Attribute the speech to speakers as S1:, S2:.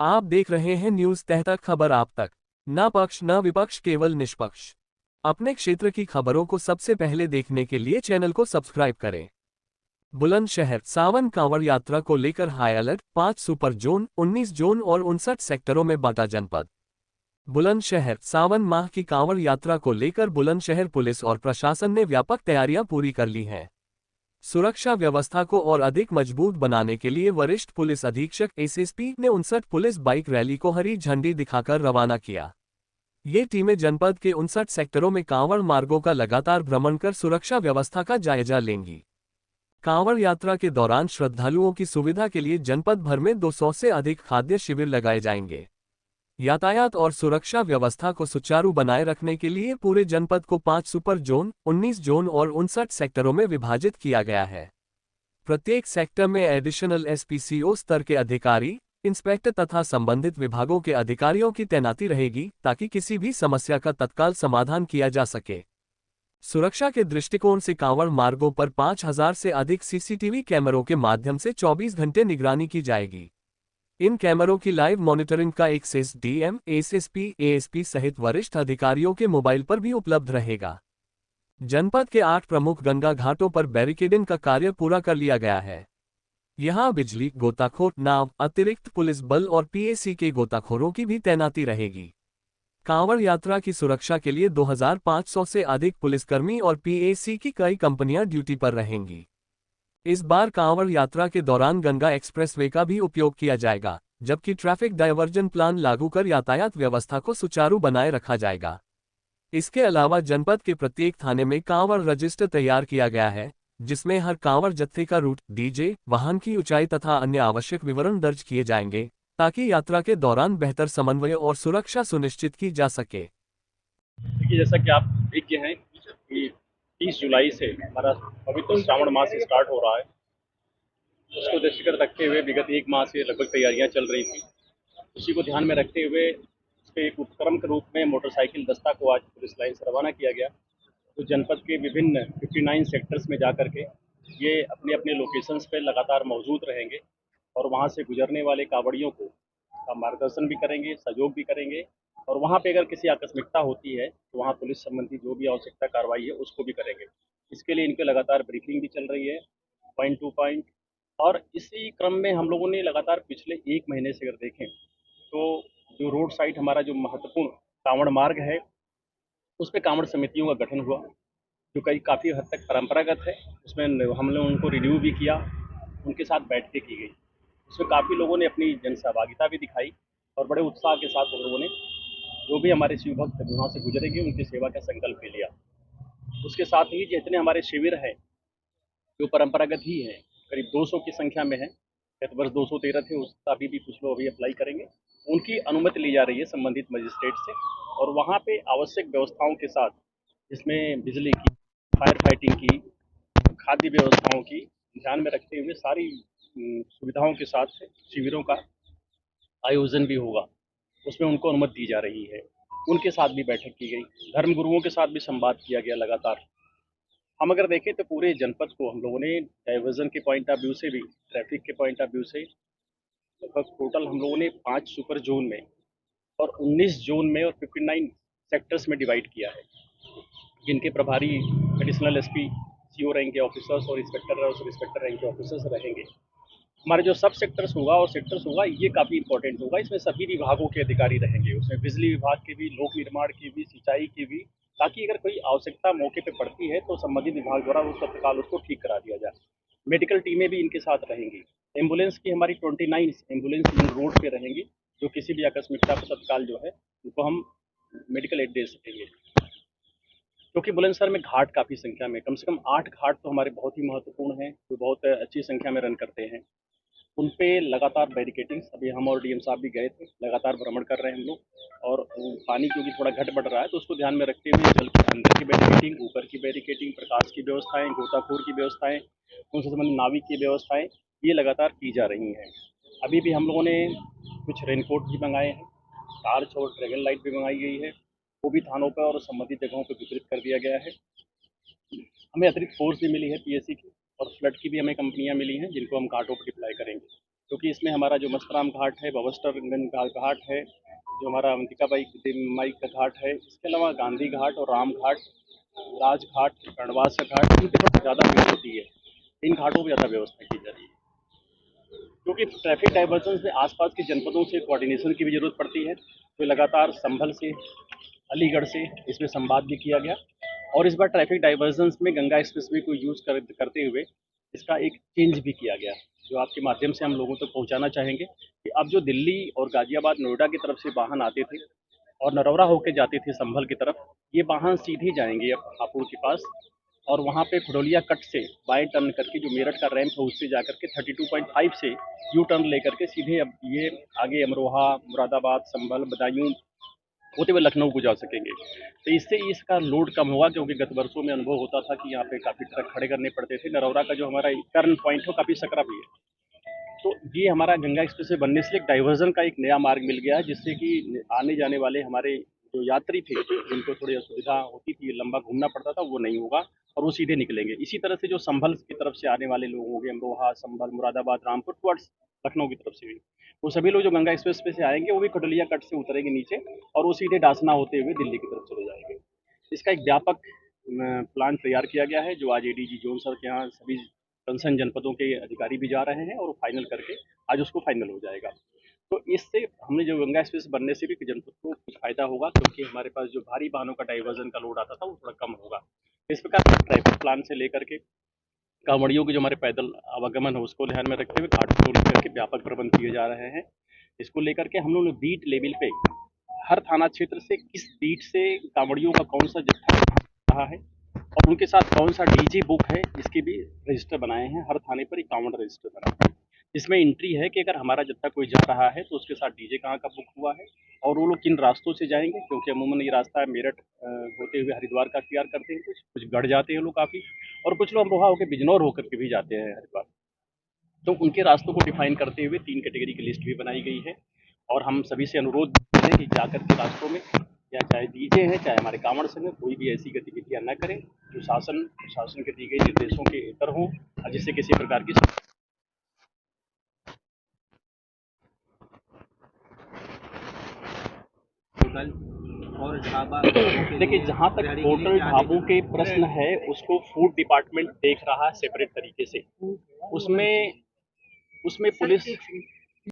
S1: आप देख रहे हैं न्यूज तह तक, खबर आप तक। न पक्ष न विपक्ष, केवल निष्पक्ष। अपने क्षेत्र की खबरों को सबसे पहले देखने के लिए चैनल को सब्सक्राइब करें। बुलंदशहर सावन कांवड़ यात्रा को लेकर high alert, 5 super zone, 19 zone और 59 सेक्टरों में बांटा जनपद। बुलंदशहर सावन माह की कांवड़ यात्रा को लेकर बुलंदशहर पुलिस और प्रशासन ने व्यापक तैयारियां पूरी कर ली हैं। सुरक्षा व्यवस्था को और अधिक मजबूत बनाने के लिए वरिष्ठ पुलिस अधीक्षक एसएसपी ने 59 पुलिस बाइक रैली को हरी झंडी दिखाकर रवाना किया। ये टीमें जनपद के 59 सेक्टरों में कांवड़ मार्गों का लगातार भ्रमण कर सुरक्षा व्यवस्था का जायजा लेंगी। कांवड़ यात्रा के दौरान श्रद्धालुओं की सुविधा के लिए जनपद भर में 200 से अधिक खाद्य शिविर लगाए जाएंगे। यातायात और सुरक्षा व्यवस्था को सुचारू बनाए रखने के लिए पूरे जनपद को 5 सुपर जोन, 19 जोन और 59 सेक्टरों में विभाजित किया गया है। प्रत्येक सेक्टर में एडिशनल एसपीसीओ स्तर के अधिकारी, इंस्पेक्टर तथा संबंधित विभागों के अधिकारियों की तैनाती रहेगी, ताकि किसी भी समस्या का तत्काल समाधान किया जा सके। सुरक्षा के दृष्टिकोण से कांवड़ मार्गों पर 5000 से अधिक सीसीटीवी कैमरों के माध्यम से 24 घंटे निगरानी की जाएगी। इन कैमरों की लाइव मॉनिटरिंग का एक्सेस डीएम, एसएसपी, एएसपी सहित वरिष्ठ अधिकारियों के मोबाइल पर भी उपलब्ध रहेगा। जनपद के 8 प्रमुख गंगा घाटों पर बैरिकेडिंग का कार्य पूरा कर लिया गया है। यहां बिजली, गोताखोर, नाव, अतिरिक्त पुलिस बल और पीएसी के गोताखोरों की भी तैनाती रहेगी। कांवड़ यात्रा की सुरक्षा के लिए 2500 से अधिक पुलिसकर्मी और पीएसी की कई कंपनियां ड्यूटी पर रहेंगी। इस बार कांवड़ यात्रा के दौरान गंगा एक्सप्रेसवे का भी उपयोग किया जाएगा, जबकि ट्रैफिक डायवर्जन प्लान लागू कर यातायात व्यवस्था को सुचारू बनाए रखा जाएगा। इसके अलावा जनपद के प्रत्येक थाने में कांवड़ रजिस्टर तैयार किया गया है, जिसमें हर कांवड़ जत्थे का रूट, डीजे, वाहन की ऊंचाई तथा अन्य आवश्यक विवरण दर्ज किए जाएंगे, ताकि यात्रा के दौरान बेहतर समन्वय और सुरक्षा सुनिश्चित की जा सके।
S2: देखिए, जैसा कि आप विज्ञ हैं कि 30 जुलाई से हमारा पवित्र श्रावण मास स्टार्ट हो रहा है। उसको दृष्टिगत रखते हुए विगत 1 माह से लगभग तैयारियां चल रही थी। उसी को ध्यान में रखते हुए इसके एक उपक्रम के रूप में मोटरसाइकिल दस्ता को आज पुलिस लाइन से रवाना किया गया। तो जनपद के विभिन्न 59 सेक्टर्स में जा करके ये अपने अपने लोकेशंस पे लगातार मौजूद रहेंगे और वहाँ से गुजरने वाले कांवड़ियों को का मार्गदर्शन भी करेंगे, सहयोग भी करेंगे और वहाँ पे अगर किसी आकस्मिकता होती है तो वहाँ पुलिस संबंधी जो भी आवश्यकता कार्रवाई है उसको भी करेंगे। इसके लिए इनके लगातार ब्रीफिंग भी चल रही है, पॉइंट टू पॉइंट। और इसी क्रम में हम लोगों ने लगातार पिछले 1 महीने से अगर देखें तो जो रोड साइड हमारा जो महत्वपूर्ण कांवड़ मार्ग है उस पे कांवड़ समितियों का गठन हुआ, जो काफ़ी हद तक परंपरागत है। उसमें हमने उनको रिन्यू भी किया, उनके साथ बैठकें की गई। उसमें काफ़ी लोगों ने अपनी जन सहभागिता भी दिखाई और बड़े उत्साह के साथ उन लोगों ने जो भी हमारे शिव भक्त वहाँ से गुजरेंगे उनकी सेवा का संकल्प भी लिया। उसके साथ ही जितने हमारे शिविर हैं जो परंपरागत ही हैं, करीब 200 की संख्या में है। गत वर्ष 213 थे, उसका अभी भी कुछ लोग अभी अप्लाई करेंगे। उनकी अनुमति ली जा रही है संबंधित मजिस्ट्रेट से और वहाँ पे आवश्यक व्यवस्थाओं के साथ, जिसमें बिजली की, फायर फाइटिंग की, खाद्य व्यवस्थाओं की ध्यान में रखते हुए सारी सुविधाओं के साथ शिविरों का आयोजन भी होगा। उसमें उनको अनुमति दी जा रही है। उनके साथ भी बैठक की गई, धर्मगुरुओं के साथ भी संवाद किया गया लगातार। हम अगर देखें तो पूरे जनपद को हम लोगों ने डाइवर्जन के पॉइंट ऑफ व्यू से भी, ट्रैफिक के पॉइंट ऑफ व्यू से लगभग टोटल हम लोगों ने 5 सुपर जोन में और 19 जोन में और 59 सेक्टर्स में डिवाइड किया है, जिनके प्रभारी एडिशनल एसपी, सीओ रैंक के ऑफिसर्स और इंस्पेक्टर और सब इंस्पेक्टर रैंक के ऑफिसर्स रहेंगे। हमारे जो सब सेक्टर्स होगा और सेक्टर्स होगा ये काफ़ी इंपॉर्टेंट होगा। इसमें सभी विभागों के अधिकारी रहेंगे, उसमें बिजली विभाग के भी, लोक निर्माण की भी, सिंचाई की भी, ताकि अगर कोई आवश्यकता मौके पे पड़ती है तो संबंधित विभाग द्वारा वो तत्काल उसको ठीक करा दिया जाए। मेडिकल टीमें भी इनके साथ रहेंगी। एम्बुलेंस की हमारी 29 एम्बुलेंस इन रोड पे रहेंगी, जो किसी भी आकस्मिकता पर तत्काल जो है उनको हम मेडिकल एड दे सकेंगे। क्योंकि बुलंदशहर में घाट काफ़ी संख्या में, कम से कम 8 घाट तो हमारे बहुत ही महत्वपूर्ण हैं, जो बहुत अच्छी संख्या में रन करते हैं। उन पे लगातार बैरिकेटिंग्स, अभी हम और डीएम साहब भी गए थे, लगातार भ्रमण कर रहे हैं हम लोग। और पानी क्योंकि थोड़ा घट बढ़ रहा है तो उसको ध्यान में रखते हुए जल के अंदर की बैरिकेटिंग, ऊपर की बैरिकेटिंग, प्रकाश की व्यवस्थाएं, गोताखोर की व्यवस्थाएं, उनसे संबंधित नाविक की व्यवस्थाएं, ये लगातार की जा रही हैं। अभी भी हम लोगों ने कुछ रेनकोट भी मंगाए हैं, टार्च और ड्रैगन लाइट भी मंगाई गई है, वो भी थानों पर और संबंधित जगहों पर वितरित कर दिया गया है। हमें अतिरिक्त फोर्स भी मिली है पीएससी की और फ्लड की भी हमें कंपनियां मिली हैं, जिनको हम घाटों पर डिप्लॉय करेंगे। क्योंकि इसमें हमारा जो मस्तराम घाट है, बवस्टरगंज घाट है, जो हमारा अंतिकाबाई माई का घाट है, इसके अलावा गांधी घाट और राम घाट, राजघाट, कर्णवास का घाट, इन पे थोड़ा ज़्यादा भीड़ होती है। इन घाटों पर ज़्यादा व्यवस्था की जा रही है, क्योंकि ट्रैफिक डाइवर्जन में आसपास के जनपदों से कोऑर्डिनेशन की भी जरूरत पड़ती है। तो लगातार संभल से, अलीगढ़ से इसमें संवाद भी किया गया, और इस बार ट्रैफिक डाइवर्जन में गंगा एक्सप्रेसवे को करते हुए इसका एक चेंज भी किया गया, जो आपके माध्यम से हम लोगों तक पहुंचाना चाहेंगे कि अब जो दिल्ली और गाजियाबाद, नोएडा की तरफ से वाहन आते थे और नरौरा होकर जाते थे संभल की तरफ, ये वाहन सीधे जाएंगे अब हापुड़ के पास, और वहाँ पे खडोलिया कट से बाएं टर्न करके जो मेरठ का रैंप है उससे जाकर के 32.5 से यू टर्न लेकर के सीधे अब ये आगे अमरोहा, मुरादाबाद, संभल, बदायूं होते हुए लखनऊ को जा सकेंगे। तो इससे इसका लोड कम होगा, क्योंकि गत वर्षों में अनुभव होता था कि यहाँ पे काफ़ी ट्रक खड़े करने पड़ते थे। नरौरा का जो हमारा टर्न पॉइंट है काफ़ी सकरा भी है। तो ये हमारा गंगा एक्सप्रेस वे बनने से एक डाइवर्जन का एक नया मार्ग मिल गया है, जिससे कि आने जाने वाले हमारे जो यात्री थे जिनको थोड़ी असुविधा होती थी, लंबा घूमना पड़ता था, वो नहीं होगा और वो सीधे निकलेंगे। इसी तरह से जो संभल की तरफ से आने वाले लोग होंगे, अमरोहा, संभल, मुरादाबाद, रामपुर टुवर्ड्स लखनऊ की तरफ से भी, वो सभी लोग जो गंगा एक्सप्रेस पे से आएंगे वो भी खडोलिया कट से उतरेंगे नीचे और वो सीधे डासना होते हुए दिल्ली की तरफ चले जाएंगे। इसका एक व्यापक प्लान तैयार किया गया है, जो आज एडीजी जोन सर के यहाँ सभी कंसर्न जनपदों के अधिकारी भी जा रहे हैं और फाइनल करके आज उसको फाइनल हो जाएगा। तो इससे हमने जो गंगा एक्सप्रेस बनने से भी जनपद को कुछ फायदा होगा, क्योंकि हमारे पास जो भारी वाहनों का डाइवर्जन का लोड आता था वो थोड़ा कम होगा। इस प्रकार ट्रैफिक प्लान से लेकर के कांवड़ियों के जो हमारे पैदल आवागमन है उसको ध्यान में रखते हुए घाटों को लेकर के व्यापक प्रबंध किए जा रहे हैं। इसको लेकर के हम लोग ने बीट लेवल पे हर थाना क्षेत्र से किस बीट से कांवड़ियों का कौन सा जत्था रहा है और उनके साथ कौन सा डीजे बुक है, इसके भी रजिस्टर बनाए हैं। हर थाने पर एक कांवड़ रजिस्टर बना है, इसमें एंट्री है कि अगर हमारा जत्था कोई जा रहा है तो उसके साथ डीजे कहाँ का बुक हुआ है और वो लोग किन रास्तों से जाएंगे, क्योंकि अमूमन ये रास्ता मेरठ होते हुए हरिद्वार का अख्तियार करते हैं, कुछ गढ़ जाते हैं लोग काफ़ी, और कुछ लोग अमरोहा होकर बिजनौर होकर के भी जाते हैं हरिद्वार। तो उनके रास्तों को डिफाइन करते हुए 3 कैटेगरी की लिस्ट भी बनाई गई है, और हम सभी से अनुरोध है कि जाकर के रास्तों में या चाहे डीजे हैं चाहे हमारे कांवड़ संघ कोई भी ऐसी गतिविधियां न करें जो शासन के दिए गए निर्देशों के इतर हों, जिससे किसी प्रकार की
S3: और ढाबा।
S2: देखिए, जहाँ तक होटल ढाबों के प्रश्न है उसको फूड डिपार्टमेंट देख रहा है सेपरेट तरीके से। उसमें पुलिस